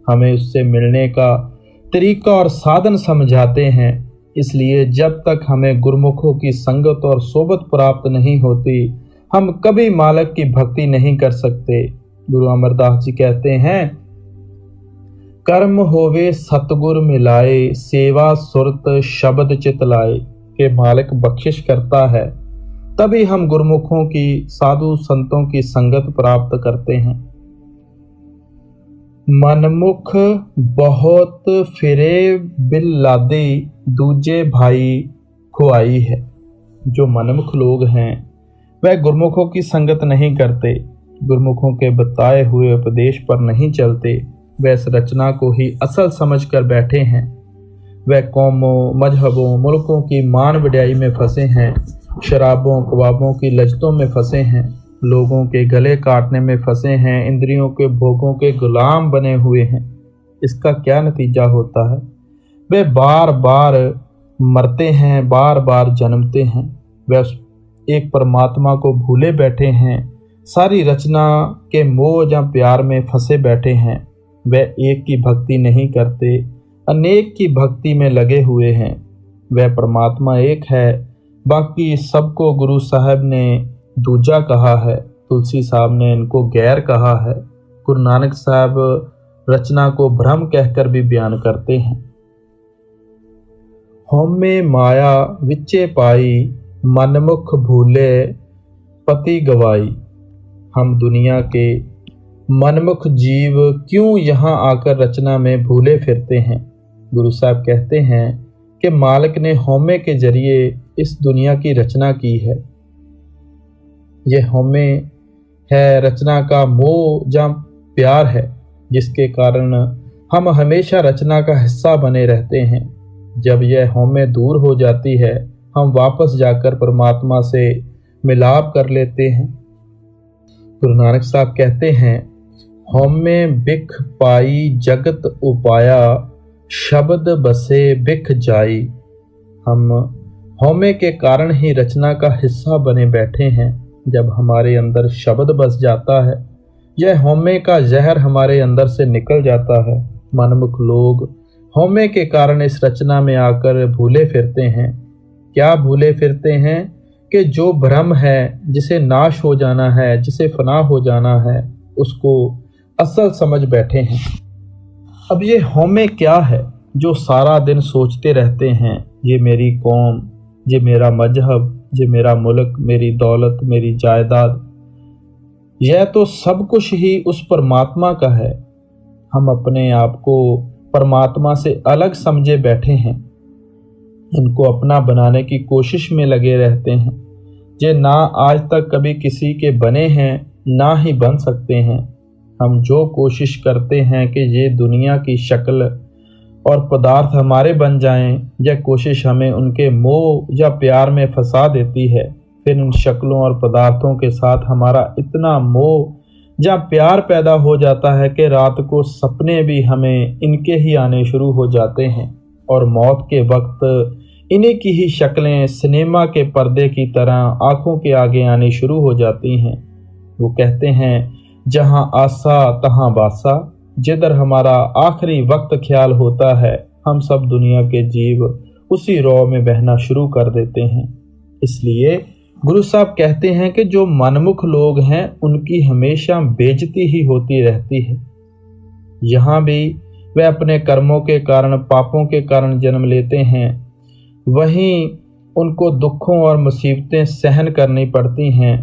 हमें उससे मिलने का तरीका और साधन समझाते हैं। इसलिए जब तक हमें गुरमुखों की संगत और सोबत प्राप्त नहीं होती, हम कभी मालिक की भक्ति नहीं कर सकते। गुरु अमरदास जी कहते हैं, कर्म होवे सतगुर मिलाए, सेवा सुरत शब्द चित लाए, के मालिक बख्शिश करता है तभी हम गुरमुखों की, साधु संतों की संगत प्राप्त करते हैं। मनमुख बहुत फिरे बिल लादे, दूजे भाई खुआई है। जो मनमुख लोग हैं वह गुरमुखों की संगत नहीं करते, गुरमुखों के बताए हुए उपदेश पर नहीं चलते, वह इस रचना को ही असल समझ कर बैठे हैं। वह कौमों, मजहबों, मुल्कों की मान वड्याई में फंसे हैं, शराबों कबाबों की लज्जतों में फंसे हैं, लोगों के गले काटने में फंसे हैं, इंद्रियों के भोगों के गुलाम बने हुए हैं। इसका क्या नतीजा होता है? वे बार बार मरते हैं, बार बार जन्मते हैं। वे एक परमात्मा को भूले बैठे हैं, सारी रचना के मोह या प्यार में फंसे बैठे हैं। वे एक की भक्ति नहीं करते, अनेक की भक्ति में लगे हुए हैं। वह परमात्मा एक है, बाकी सबको गुरु साहब ने दूजा कहा है, तुलसी साहब ने इनको गैर कहा है। गुरु नानक साहब रचना को भ्रम कहकर भी बयान करते हैं। होमे माया विचे पाई, मनमुख भूले पति गवाई। हम दुनिया के मनमुख जीव क्यों यहाँ आकर रचना में भूले फिरते हैं? गुरु साहब कहते हैं कि मालिक ने होमे के जरिए इस दुनिया की रचना की है। यह होमे है रचना का मोह या प्यार है, जिसके कारण हम हमेशा रचना का हिस्सा बने रहते हैं। जब यह होमे दूर हो जाती है, हम वापस जाकर परमात्मा से मिलाप कर लेते हैं। गुरु नानक साहब कहते हैं, होमे बिख पाई जगत उपाया, शब्द बसे बिख जाई। हम होमे के कारण ही रचना का हिस्सा बने बैठे हैं। जब हमारे अंदर शब्द बस जाता है, यह होमे का जहर हमारे अंदर से निकल जाता है। मनमुख लोग होमे के कारण इस रचना में आकर भूले फिरते हैं। क्या भूले फिरते हैं? कि जो भ्रम है, जिसे नाश हो जाना है, जिसे फना हो जाना है, उसको असल समझ बैठे हैं। अब ये होमे क्या है जो सारा दिन सोचते रहते हैं ये मेरी कौम, ये मेरा मजहब, ये मेरा मुल्क, मेरी दौलत, मेरी जायदाद, यह तो सब कुछ ही उस परमात्मा का है। हम अपने आप को परमात्मा से अलग समझे बैठे हैं, इनको अपना बनाने की कोशिश में लगे रहते हैं। ये ना आज तक कभी किसी के बने हैं, ना ही बन सकते हैं। हम जो कोशिश करते हैं कि ये दुनिया की शक्ल और पदार्थ हमारे बन जाएं, यह कोशिश हमें उनके मोह या प्यार में फंसा देती है। फिर इन शक्लों और पदार्थों के साथ हमारा इतना मोह या प्यार पैदा हो जाता है कि रात को सपने भी हमें इनके ही आने शुरू हो जाते हैं, और मौत के वक्त इन्हीं की ही शक्लें सिनेमा के पर्दे की तरह आंखों के आगे आनी शुरू हो जाती हैं। वो कहते हैं, जहां आसा तहां बासा, जिधर हमारा आखिरी वक्त ख्याल होता है, हम सब दुनिया के जीव उसी रौ में बहना शुरू कर देते हैं। इसलिए गुरु साहब कहते हैं कि जो मनमुख लोग हैं उनकी हमेशा बेइज्जती ही होती रहती है। यहाँ भी वे अपने कर्मों के कारण, पापों के कारण जन्म लेते हैं, वहीं उनको दुखों और मुसीबतें सहन करनी पड़ती हैं।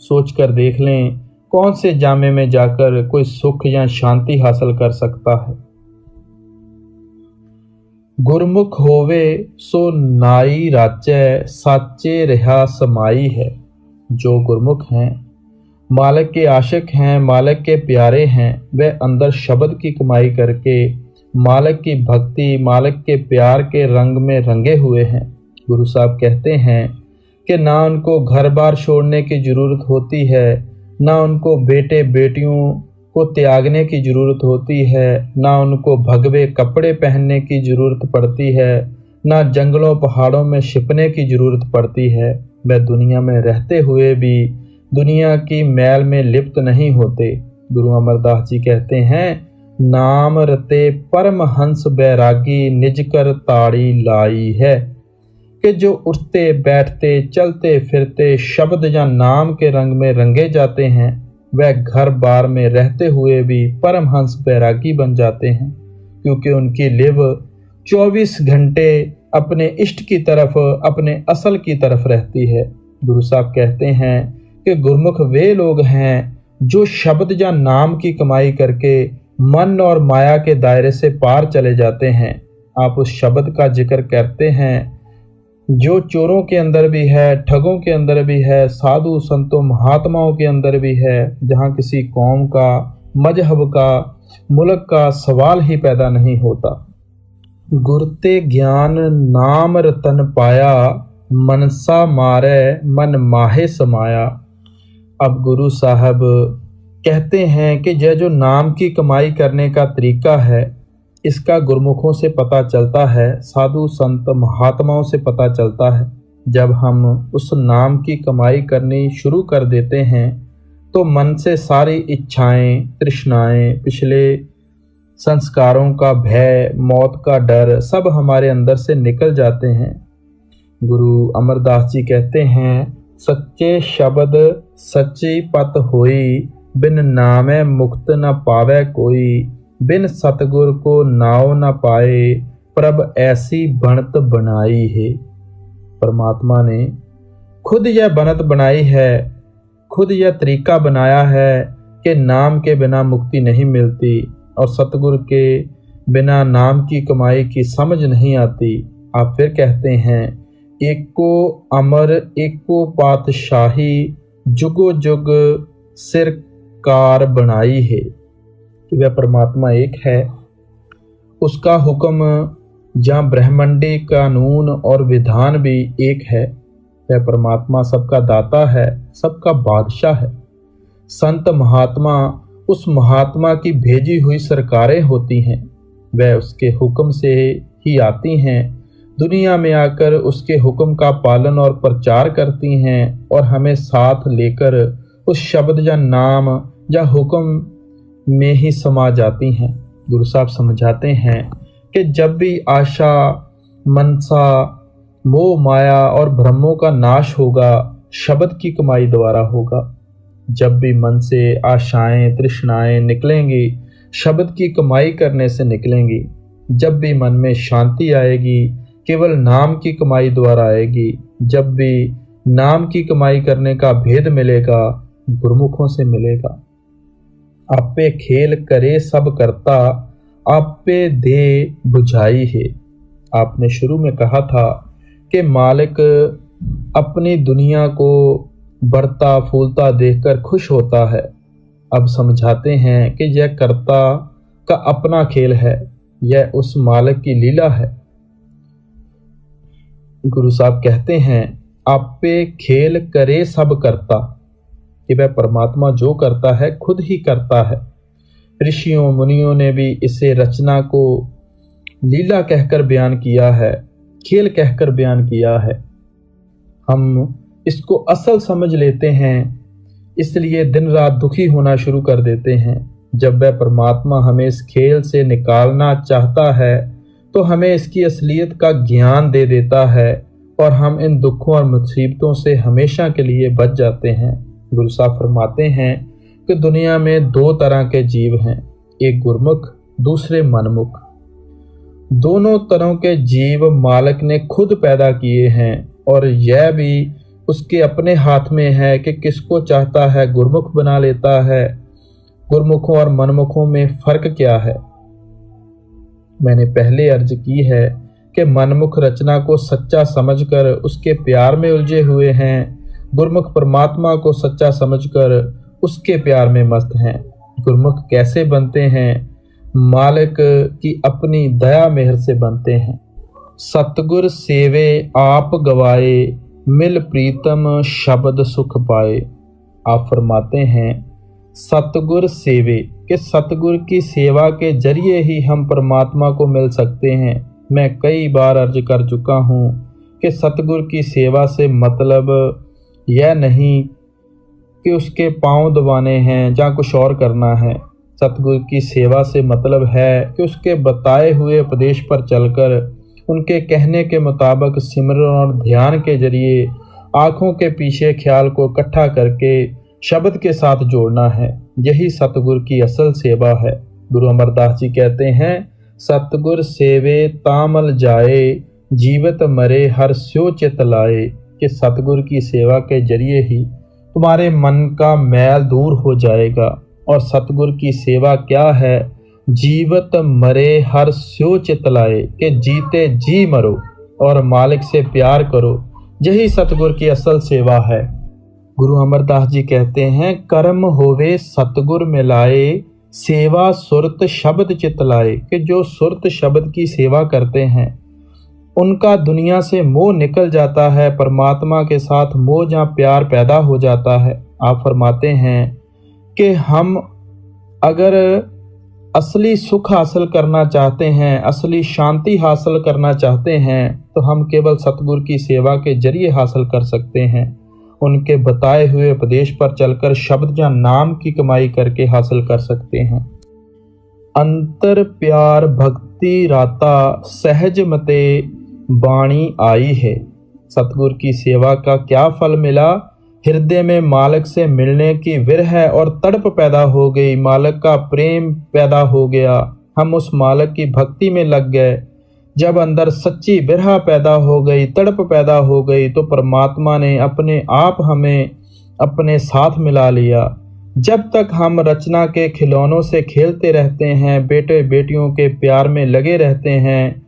सोचकर देख लें, कौन से जामे में जाकर कोई सुख या शांति हासिल कर सकता है। गुरमुख होवे सो नाई राचै, साचे रहा समाई है। जो गुरमुख हैं, मालिक के आशिक हैं, मालिक के प्यारे हैं, वे अंदर शब्द की कमाई करके मालिक की भक्ति, मालिक के प्यार के रंग में रंगे हुए हैं। गुरु साहब कहते हैं कि ना उनको घर बार छोड़ने की ज़रूरत होती है, ना उनको बेटे बेटियों को त्यागने की ज़रूरत होती है, ना उनको भगवे कपड़े पहनने की ज़रूरत पड़ती है, ना जंगलों पहाड़ों में छिपने की ज़रूरत पड़ती है। वे दुनिया में रहते हुए भी दुनिया की मैल में लिप्त नहीं होते। गुरु अमरदास जी कहते हैं, नाम रते परमहंस बैरागी, निज कर ताड़ी लाई है। कि जो उठते बैठते चलते फिरते शब्द या नाम के रंग में रंगे जाते हैं, वह घर बार में रहते हुए भी परमहंस बैरागी बन जाते हैं, क्योंकि उनकी लिव 24 घंटे अपने इष्ट की तरफ, अपने असल की तरफ रहती है। गुरु साहब कहते हैं कि गुरमुख वे लोग हैं जो शब्द या नाम की कमाई करके मन और माया के दायरे से पार चले जाते हैं। आप उस शब्द का जिक्र करते हैं जो चोरों के अंदर भी है, ठगों के अंदर भी है, साधु संतों महात्माओं के अंदर भी है, जहाँ किसी कौम का, मजहब का, मुल्क का सवाल ही पैदा नहीं होता। गुरते ज्ञान नाम रतन पाया, मनसा मारे मन माहे समाया। अब गुरु साहब कहते हैं कि यह जो नाम की कमाई करने का तरीका है, इसका गुरमुखों से पता चलता है, साधु संत महात्माओं से पता चलता है। जब हम उस नाम की कमाई करनी शुरू कर देते हैं तो मन से सारी इच्छाएं, तृष्णाएं, पिछले संस्कारों का भय, मौत का डर सब हमारे अंदर से निकल जाते हैं। गुरु अमरदास जी कहते हैं, सच्चे शब्द सच्ची पत होई, बिन नामे मुक्त न पावे कोई, बिन सतगुर को नाव न पाए, प्रभ ऐसी बनत बनाई है। परमात्मा ने खुद यह बनत बनाई है, खुद यह तरीका बनाया है कि नाम के बिना मुक्ति नहीं मिलती और सतगुर के बिना नाम की कमाई की समझ नहीं आती। आप फिर कहते हैं, एको अमर एको पातशाही, जुगो जुग सिरकार बनाई है। कि वह परमात्मा एक है, उसका हुक्म या ब्रह्मांडी कानून और विधान भी एक है। वह परमात्मा सबका दाता है, सबका बादशाह है। संत महात्मा उस महात्मा की भेजी हुई सरकारें होती हैं, वह उसके हुक्म से ही आती हैं, दुनिया में आकर उसके हुक्म का पालन और प्रचार करती हैं और हमें साथ लेकर उस शब्द या नाम या हुक्म में ही समा जाती हैं। गुरु साहब समझाते हैं कि जब भी आशा, मनसा, मोह माया और भ्रमों का नाश होगा, शब्द की कमाई द्वारा होगा। जब भी मन से आशाएं, तृष्णाएं निकलेंगी, शब्द की कमाई करने से निकलेंगी। जब भी मन में शांति आएगी, केवल नाम की कमाई द्वारा आएगी। जब भी नाम की कमाई करने का भेद मिलेगा, गुरमुखों से मिलेगा। आपे खेल करे सब करता, आपे दे बुझाई है। आपने शुरू में कहा था कि मालिक अपनी दुनिया को बढ़ता फूलता देखकर खुश होता है। अब समझाते हैं कि यह कर्ता का अपना खेल है, यह उस मालिक की लीला है। गुरु साहब कहते हैं, आपे खेल करे सब करता, कि वह परमात्मा जो करता है खुद ही करता है। ऋषियों मुनियों ने भी इसे रचना को लीला कहकर बयान किया है, खेल कहकर बयान किया है। हम इसको असल समझ लेते हैं, इसलिए दिन रात दुखी होना शुरू कर देते हैं। जब वह परमात्मा हमें इस खेल से निकालना चाहता है तो हमें इसकी असलियत का ज्ञान दे देता है और हम इन दुखों और मुसीबतों से हमेशा के लिए बच जाते हैं। गुरु साहब फरमाते हैं कि दुनिया में दो तरह के जीव हैं, एक गुरमुख, दूसरे मनमुख। दोनों तरह के जीव मालिक ने खुद पैदा किए हैं और यह भी उसके अपने हाथ में है कि किसको चाहता है गुरमुख बना लेता है। गुरमुखों और मनमुखों में फर्क क्या है? मैंने पहले अर्ज की है कि मनमुख रचना को सच्चा समझकर उसके प्यार में उलझे हुए हैं, गुरमुख परमात्मा को सच्चा समझकर उसके प्यार में मस्त हैं। गुरमुख कैसे बनते हैं? मालिक की अपनी दया मेहर से बनते हैं। सतगुर सेवे आप गवाए, मिल प्रीतम शब्द सुख पाए। आप फरमाते हैं सतगुर सेवे, कि सतगुर की सेवा के जरिए ही हम परमात्मा को मिल सकते हैं। मैं कई बार अर्ज कर चुका हूँ कि सतगुर की सेवा से मतलब यह नहीं कि उसके पांव दबाने हैं या कुछ और करना है। सतगुर की सेवा से मतलब है कि उसके बताए हुए उपदेश पर चलकर उनके कहने के मुताबिक सिमरन और ध्यान के जरिए आँखों के पीछे ख्याल को इकट्ठा करके शब्द के साथ जोड़ना है। यही सतगुर की असल सेवा है। गुरु अमरदास जी कहते हैं, सतगुर सेवे तामल जाए, जीवित मरे हर स्यो चित लाए। कि सतगुर की सेवा के जरिए ही तुम्हारे मन का मैल दूर हो जाएगा। और सतगुर की सेवा क्या है? जीवित मरे हर स्यो चित लाए, कि जीते जी मरो और मालिक से प्यार करो। यही सतगुर की असल सेवा है। गुरु अमरदास जी कहते हैं, कर्म होवे सतगुर मिलाए, सेवा सुरत शब्द चित लाए। कि जो सुरत शब्द की सेवा करते हैं उनका दुनिया से मोह निकल जाता है, परमात्मा के साथ मोह या प्यार पैदा हो जाता है। आप फरमाते हैं कि हम अगर असली सुख हासिल करना चाहते हैं, असली शांति हासिल करना चाहते हैं, तो हम केवल सतगुर की सेवा के जरिए हासिल कर सकते हैं। उनके बताए हुए उपदेश पर चलकर शब्द या नाम की कमाई करके हासिल कर सकते हैं। अंतर प्यार भक्ति राता, सहज मते बाणी आई है। सतगुर की सेवा का क्या फल मिला? हृदय में मालिक से मिलने की विरह और तड़प पैदा हो गई, मालिक का प्रेम पैदा हो गया। हम उस मालिक की भक्ति में लग गए। जब अंदर सच्ची विरह पैदा हो गई, तड़प पैदा हो गई, तो परमात्मा ने अपने आप हमें अपने साथ मिला लिया। जब तक हम रचना के खिलौनों से खेलते रहते हैं, बेटे बेटियों के प्यार में लगे रहते हैं,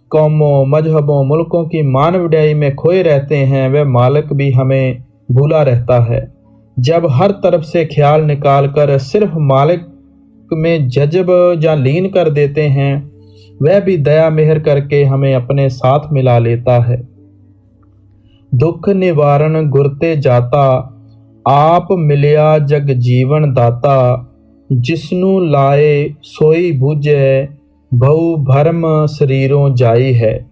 कौमों मजहबों मुल्कों की मानवड़ाई में खोए रहते हैं, वह मालिक भी हमें भूला रहता है। जब हर तरफ से ख्याल निकाल कर सिर्फ मालिक में जज्ब या लीन कर देते हैं, वह भी दया मेहर करके हमें अपने साथ मिला लेता है। दुख निवारण गुरते जाता, आप मिलिया जग जीवन दाता। जिसनु लाए सोई बूझे, भऊ भरम शरीरों जाई है।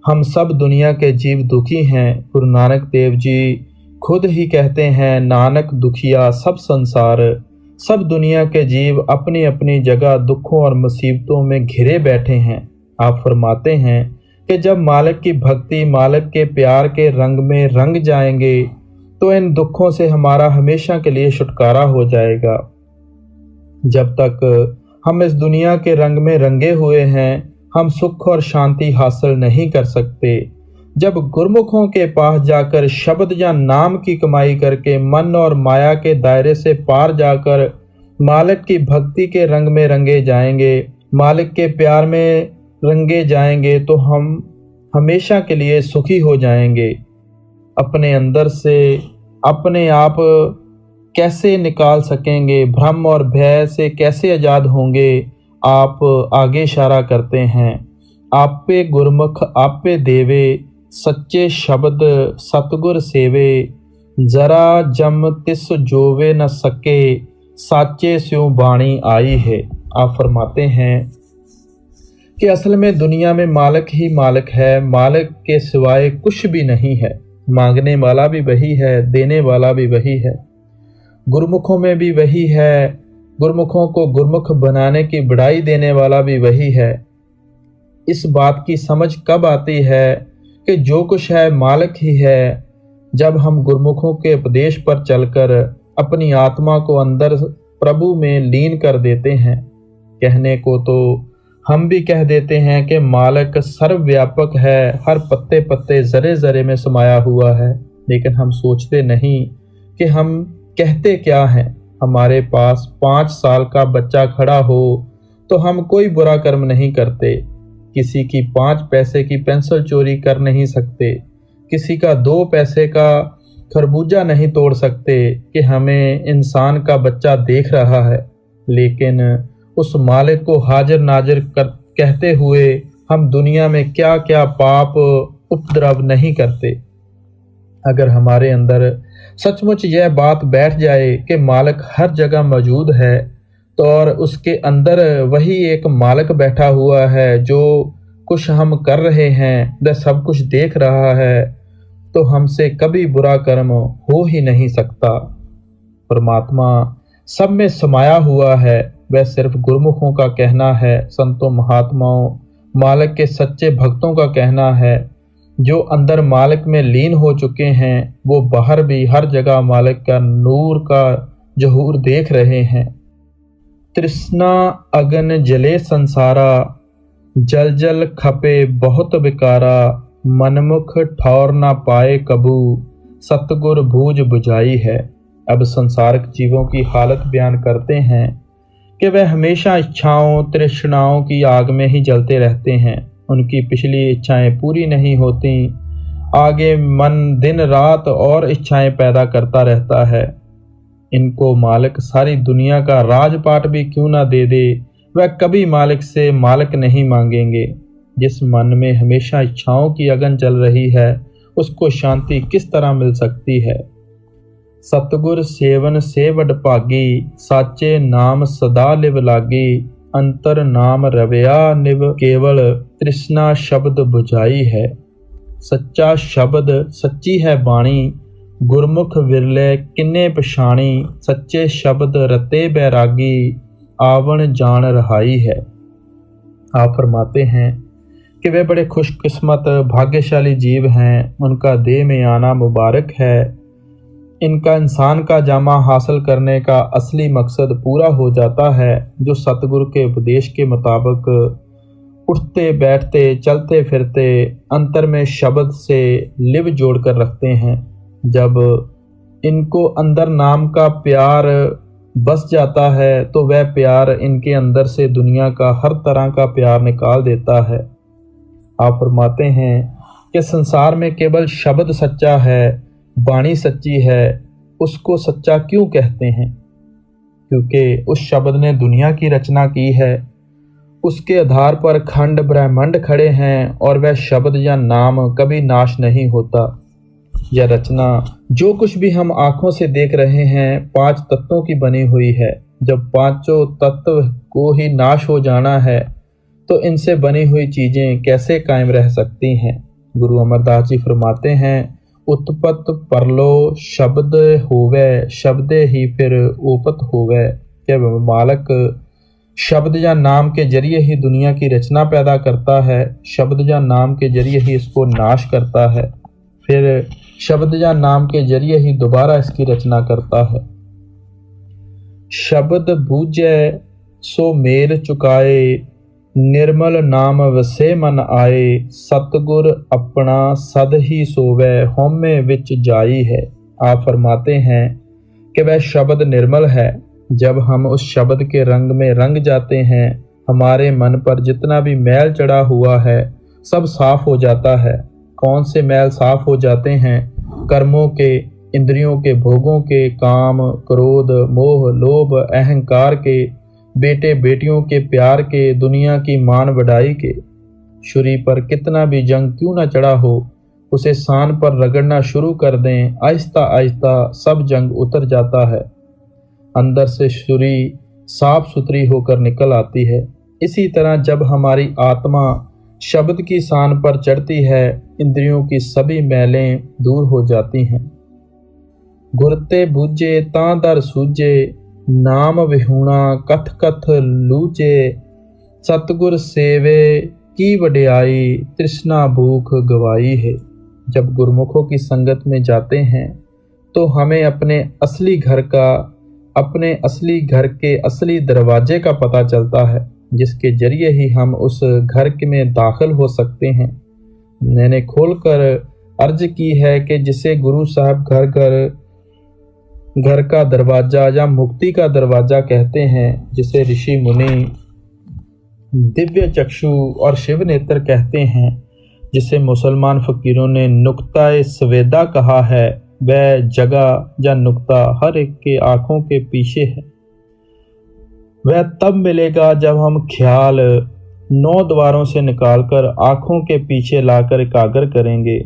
हम सब दुनिया के जीव दुखी हैं। गुरु नानक देव जी खुद ही कहते हैं, नानक दुखिया सब संसार। सब दुनिया के जीव अपनी अपनी जगह दुखों और मुसीबतों में घिरे बैठे हैं। आप फरमाते हैं कि जब मालिक की भक्ति, मालिक के प्यार के रंग में रंग जाएंगे तो इन दुखों से हमारा हमेशा के लिए छुटकारा हो जाएगा। जब तक हम इस दुनिया के रंग में रंगे हुए हैं, हम सुख और शांति हासिल नहीं कर सकते। जब गुरमुखों के पास जाकर शब्द या नाम की कमाई करके मन और माया के दायरे से पार जाकर मालिक की भक्ति के रंग में रंगे जाएंगे, मालिक के प्यार में रंगे जाएंगे, तो हम हमेशा के लिए सुखी हो जाएंगे। अपने अंदर से अपने आप कैसे निकाल सकेंगे, भ्रम और भय से कैसे आज़ाद होंगे? आप आगे इशारा करते हैं, आप पे गुरमुख आप पे देवे, सच्चे शब्द सतगुर सेवे, जरा जम तिस जोवे न सके, साचे स्यों बाणी आई है। आप फरमाते हैं कि असल में दुनिया में मालिक ही मालिक है, मालिक के सिवाय कुछ भी नहीं है। मांगने वाला भी वही है, देने वाला भी वही है, गुरमुखों में भी वही है, गुरमुखों को गुरमुख बनाने की बढ़ाई देने वाला भी वही है। इस बात की समझ कब आती है कि जो कुछ है मालिक ही है? जब हम गुरमुखों के उपदेश पर चलकर अपनी आत्मा को अंदर प्रभु में लीन कर देते हैं। कहने को तो हम भी कह देते हैं कि मालिक सर्वव्यापक है, हर पत्ते पत्ते जरे जरे में समाया हुआ है, लेकिन हम सोचते नहीं कि हम कहते क्या हैं। हमारे पास 5 साल का बच्चा खड़ा हो तो हम कोई बुरा कर्म नहीं करते, किसी की 5 पैसे की पेंसिल चोरी कर नहीं सकते, किसी का 2 पैसे का खरबूजा नहीं तोड़ सकते कि हमें इंसान का बच्चा देख रहा है। लेकिन उस मालिक को हाजिर नाजिर कहते हुए हम दुनिया में क्या क्या पाप उपद्रव नहीं करते। अगर हमारे अंदर सचमुच यह बात बैठ जाए कि मालिक हर जगह मौजूद है, तो और उसके अंदर वही एक मालिक बैठा हुआ है जो कुछ हम कर रहे हैं वह सब कुछ देख रहा है, तो हमसे कभी बुरा कर्म हो ही नहीं सकता। परमात्मा सब में समाया हुआ है, वह सिर्फ गुरमुखों का कहना है, संतों महात्माओं मालिक के सच्चे भक्तों का कहना है। जो अंदर मालिक में लीन हो चुके हैं वो बाहर भी हर जगह मालिक का नूर का जहूर देख रहे हैं। तृष्णा अगन जले संसारा, जल जल खपे बहुत विकारा, मनमुख ठौर ना पाए कबू, सतगुर बूझ बुझाई है। अब संसारिक जीवों की हालत बयान करते हैं कि वह हमेशा इच्छाओं तृष्णाओं की आग में ही जलते रहते हैं। उनकी पिछली इच्छाएं पूरी नहीं होती, आगे मन दिन रात और इच्छाएं पैदा करता रहता है। इनको मालिक सारी दुनिया का राजपाट भी क्यों ना दे दे, वह कभी मालिक से मालिक नहीं मांगेंगे। जिस मन में हमेशा इच्छाओं की अगन चल रही है उसको शांति किस तरह मिल सकती है? सतगुर सेवन से वड भागी, साचे नाम सदा लिव लागी, अंतर नाम रवया निव केवल, तृष्णा शब्द बुझाई है। सच्चा शब्द सच्ची है बाणी, गुरमुख विरले किन्ने पछाणी, सच्चे शब्द रते बैरागी, आवण जान रहाई है। आप फरमाते हैं कि वे बड़े खुशकिस्मत भाग्यशाली जीव हैं, उनका देह में आना मुबारक है। इनका इंसान का जामा हासिल करने का असली मकसद पूरा हो जाता है, जो सतगुरु के उपदेश के मुताबिक उठते बैठते चलते फिरते अंतर में शब्द से लिव जोड़कर रखते हैं। जब इनको अंदर नाम का प्यार बस जाता है तो वह प्यार इनके अंदर से दुनिया का हर तरह का प्यार निकाल देता है। आप फरमाते हैं कि संसार में केवल शब्द सच्चा है, बाणी सच्ची है। उसको सच्चा क्यों कहते हैं? क्योंकि उस शब्द ने दुनिया की रचना की है, उसके आधार पर खंड ब्रह्मांड खड़े हैं और वह शब्द या नाम कभी नाश नहीं होता। यह रचना जो कुछ भी हम आंखों से देख रहे हैं 5 तत्वों की बनी हुई है। जब 5 तत्व को ही नाश हो जाना है तो इनसे बनी हुई चीजें कैसे कायम रह सकती हैं? गुरु अमरदास जी फरमाते हैं, उत्पत परलो शब्द होवे, शब्दे ही फिर ओपत होवे। कि मालिक शब्द या नाम के जरिए ही दुनिया की रचना पैदा करता है, शब्द या नाम के जरिए ही इसको नाश करता है, फिर शब्द या नाम के जरिए ही दोबारा इसकी रचना करता है। शब्द बूझे सो मेल चुकाए, निर्मल नाम वसे मन आए, सतगुर अपना सद ही सोवै, होमे विच जाई है। आप फरमाते हैं कि वह शब्द निर्मल है। जब हम उस शब्द के रंग में रंग जाते हैं, हमारे मन पर जितना भी मैल चढ़ा हुआ है सब साफ हो जाता है। कौन से मैल साफ हो जाते हैं? कर्मों के, इंद्रियों के, भोगों के, काम, क्रोध, मोह, लोभ, अहंकार के, बेटे बेटियों के प्यार के, दुनिया की मान बढ़ाई के। छुरी पर कितना भी जंग क्यों न चढ़ा हो, उसे सान पर रगड़ना शुरू कर दें, आहिस्ता आहिस्ता सब जंग उतर जाता है। अंदर से छुरी साफ सुथरी होकर निकल आती है। इसी तरह जब हमारी आत्मा शब्द की सान पर चढ़ती है, इंद्रियों की सभी मैलें दूर हो जाती हैं। गुरते बूझे तां दर सूझे, नाम विहूणा कथ कथ लूझे, सतगुर सेवे की वडियाई, तृष्णा भूख गवाई है। जब गुरमुखों की संगत में जाते हैं तो हमें अपने असली घर के असली दरवाजे का पता चलता है, जिसके जरिए ही हम उस घर में दाखिल हो सकते हैं। मैंने खोलकर अर्ज की है कि जिसे गुरु साहब घर का दरवाजा या मुक्ति का दरवाजा कहते हैं, जिसे ऋषि मुनि दिव्य चक्षु और शिव नेत्र कहते हैं, जिसे मुसलमान फकीरों ने नुक्ता-ए सवेदा कहा है, वह जगह या नुक्ता हर एक के आंखों के पीछे है। वह तब मिलेगा जब हम ख्याल 9 द्वारों से निकालकर आंखों के पीछे लाकर एकाग्र करेंगे।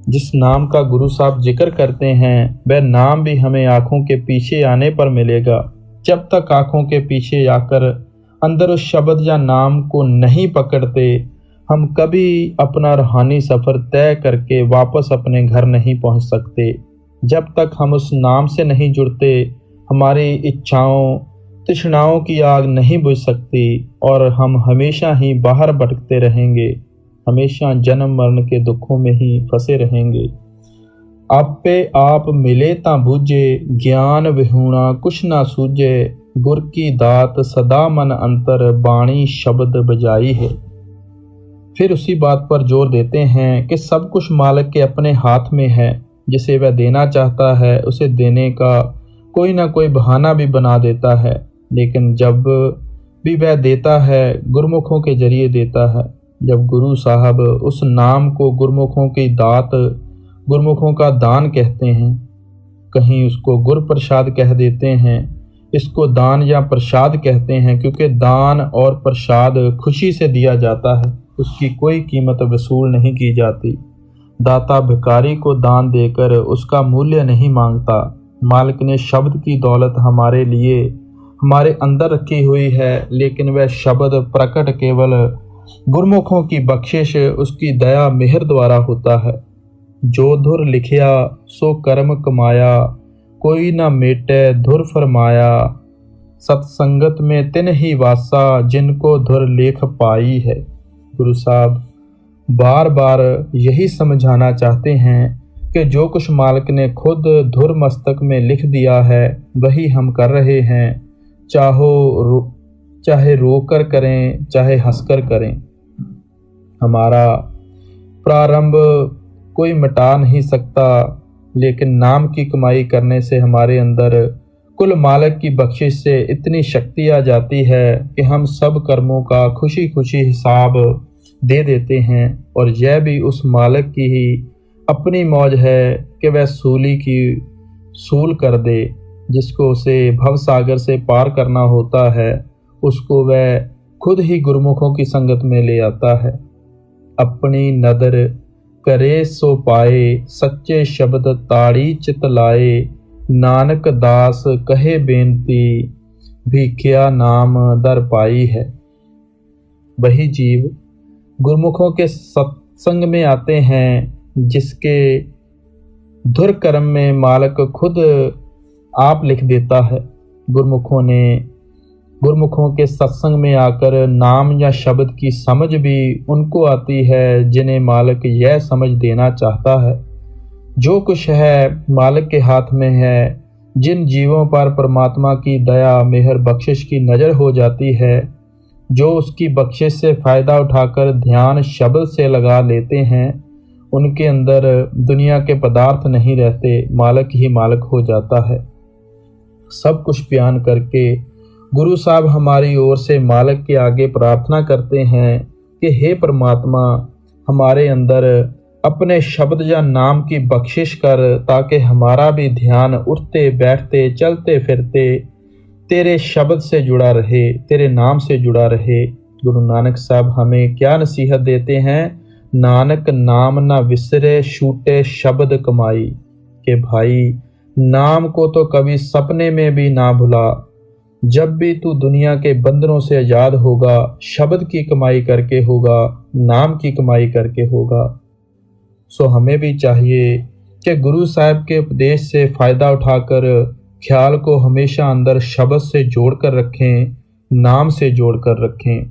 जिस नाम का गुरु साहब जिक्र करते हैं, वह नाम भी हमें आंखों के पीछे आने पर मिलेगा। जब तक आंखों के पीछे आकर अंदर उस शब्द या नाम को नहीं पकड़ते, हम कभी अपना रूहानी सफ़र तय करके वापस अपने घर नहीं पहुंच सकते। जब तक हम उस नाम से नहीं जुड़ते, हमारी इच्छाओं तृष्णाओं की आग नहीं बुझ सकती और हम हमेशा ही बाहर भटकते रहेंगे, हमेशा जन्म मरण के दुखों में ही फंसे रहेंगे। आपे आप मिले तां बूझे, ज्ञान विहूणा कुछ ना सूझे, गुर की दात सदा मन अंतर, बाणी शब्द बजाई है। फिर उसी बात पर जोर देते हैं कि सब कुछ मालिक के अपने हाथ में है। जिसे वह देना चाहता है उसे देने का कोई ना कोई बहाना भी बना देता है, लेकिन जब भी वह देता है गुरमुखों के जरिए देता है। जब गुरु साहब उस नाम को गुरमुखों की दात, गुरमुखों का दान कहते हैं, कहीं उसको गुर प्रसाद कह देते हैं, इसको दान या प्रसाद कहते हैं, क्योंकि दान और प्रसाद खुशी से दिया जाता है, उसकी कोई कीमत वसूल नहीं की जाती। दाता भिखारी को दान देकर उसका मूल्य नहीं मांगता। मालिक ने शब्द की दौलत हमारे लिए हमारे अंदर रखी हुई है, लेकिन वह शब्द प्रकट केवल गुरमुखों की बख्शिश, उसकी दया मेहर द्वारा होता है। जो धुर लिखिया सो कर्म कमाया, कोई न मेटे धुर फरमाया, सत्संगत में तिन ही वासा, जिनको धुर लेख पाई है। गुरु साहब बार बार यही समझाना चाहते हैं कि जो कुछ मालिक ने खुद धुर मस्तक में लिख दिया है वही हम कर रहे हैं, चाहे रोकर करें चाहे हंसकर करें। हमारा प्रारंभ कोई मिटा नहीं सकता, लेकिन नाम की कमाई करने से हमारे अंदर कुल मालिक की बख्शिश से इतनी शक्ति आ जाती है कि हम सब कर्मों का खुशी खुशी हिसाब दे देते हैं। और यह भी उस मालिक की ही अपनी मौज है कि वह सूल कर दे। जिसको उसे भवसागर से पार करना होता है, उसको वह खुद ही गुरमुखों की संगत में ले आता है। अपनी नदर करे सो पाए, सच्चे शब्द ताड़ी चित लाए, नानक दास कहे बेनती, भिखिया नाम दर पाई है। वही जीव गुरमुखों के सत्संग में आते हैं, जिसके धुर कर्म में मालिक खुद आप लिख देता है। गुरमुखों के सत्संग में आकर नाम या शब्द की समझ भी उनको आती है, जिन्हें मालिक यह समझ देना चाहता है। जो कुछ है मालिक के हाथ में है। जिन जीवों पर परमात्मा की दया मेहर बख्शिश की नज़र हो जाती है, जो उसकी बख्शिश से फ़ायदा उठाकर ध्यान शब्द से लगा लेते हैं, उनके अंदर दुनिया के पदार्थ नहीं रहते, मालिक ही मालिक हो जाता है। सब कुछ बयान करके गुरु साहब हमारी ओर से मालिक के आगे प्रार्थना करते हैं कि हे परमात्मा, हमारे अंदर अपने शब्द या नाम की बख्शिश कर, ताकि हमारा भी ध्यान उठते बैठते चलते फिरते तेरे शब्द से जुड़ा रहे, तेरे नाम से जुड़ा रहे। गुरु नानक साहब हमें क्या नसीहत देते हैं? नानक नाम ना विसरे, छूटे शब्द कमाई। कि भाई, नाम को तो कभी सपने में भी ना भुला। जब भी तू दुनिया के बंधनों से आज़ाद होगा, शब्द की कमाई करके होगा, नाम की कमाई करके होगा। सो हमें भी चाहिए कि गुरु साहब के उपदेश से फ़ायदा उठाकर ख्याल को हमेशा अंदर शब्द से जोड़ कर रखें, नाम से जोड़ कर रखें।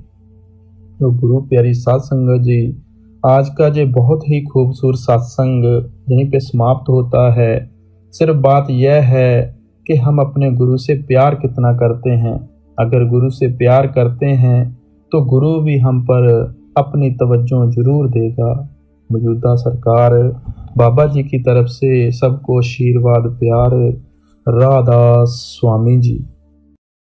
तो गुरु प्यारी साध संगत जी, आज का जो बहुत ही खूबसूरत सत्संग यहीं पे समाप्त होता है। सिर्फ बात यह है कि हम अपने गुरु से प्यार कितना करते हैं। अगर गुरु से प्यार करते हैं तो गुरु भी हम पर अपनी तवज्जो जरूर देगा। मौजूदा सरकार बाबा जी की तरफ से सबको आशीर्वाद प्यार। राधा स्वामी जी।